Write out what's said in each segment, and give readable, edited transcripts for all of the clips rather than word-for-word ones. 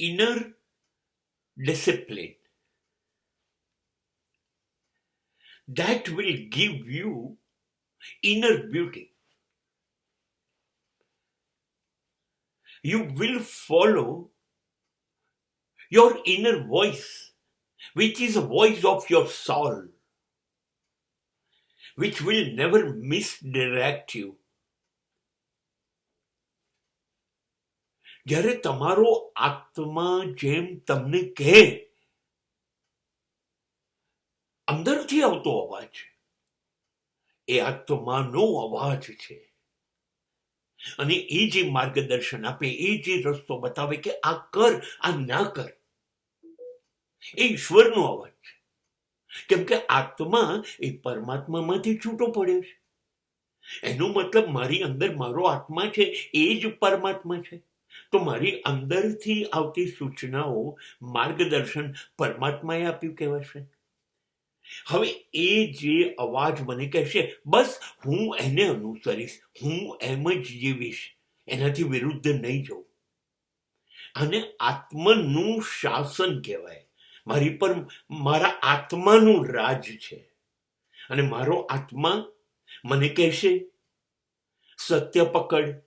inner discipline that will give you inner beauty. You will follow your inner voice, which is a voice of your soul, which will never misdirect you. જ્યારે તમારો આત્મા જેમ તમને કહે, અંદરથી આવતો અવાજ, એ આત્માનો અવાજ છે. અને એ જે માર્ગદર્શન આપે, એ જે રસ્તો બતાવે કે આ કર, આ ના કર, એ ઈશ્વરનો અવાજ છે. કેમ કે આત્મા એ પરમાત્મામાંથી છૂટો પડ્યો છે. એનો મતલબ મારી અંદર મારો આત્મા છે, એ જ પરમાત્મા છે. તો મારી અંદરથી આવતી સૂચનાઓ, માર્ગદર્શન પરમાત્માએ આપ્યું કહેવાશે. હવે એ જે અવાજ મને કહેશે, બસ હું એને અનુસરીશ, હું એમ જ જીવીશ, એનાથી વિરુદ્ધ નહીં જવું. અને આત્મનું શાસન કહેવાય. મારી પર મારા આત્માનું રાજ છે. અને મારો આત્મા મને કહેશે, સત્ય પકડ,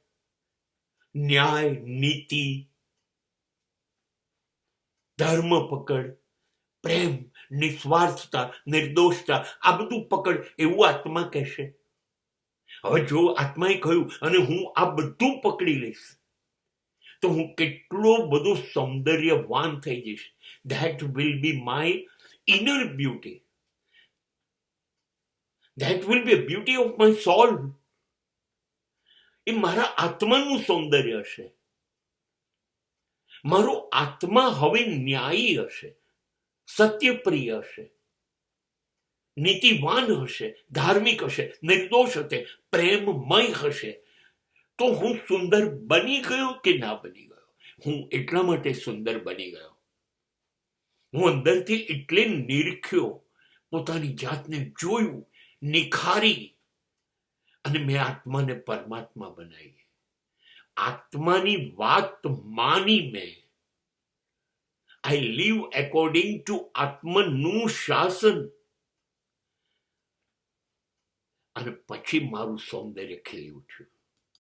ન્યાય, નીતિ, ધર્મ પકડ, પ્રેમ, નિસ્વાર્થતા, નિર્દોષતા, આ બધું પકડ, એવું આત્મા કહેશે. હવે જો આત્માએ કહ્યું અને હું આ બધું પકડી લઈશ, તો હું કેટલો બધો સૌંદર્યવાન થઈ જઈશ. That will be my inner beauty. That will be a beauty of my soul. એ મારા આત્માનું સૌંદર્ય હશે. મારો આત્મા હવે ન્યાયી હશે, સત્યપ્રિય હશે, નીતિવાન હશે, ધાર્મિક હશે, નિર્દોષ હશે, પ્રેમમય હશે. તો હું સુંદર બની ગયો કે ના બની ગયો? હું એટલા માટે સુંદર બની ગયો. હું અંદરથી એટલે નિરખ્યો, પોતાની જાતને જોયું, નિખારી, અને મેં આત્માને પરમાત્મા બનાવી. આત્માની વાત માની મેં. આઈ લીવ એકોર્ડિંગ ટુ આત્મનું શાસન. અને પછી મારું સૌંદર્ય ખીલી ઉઠ્યું.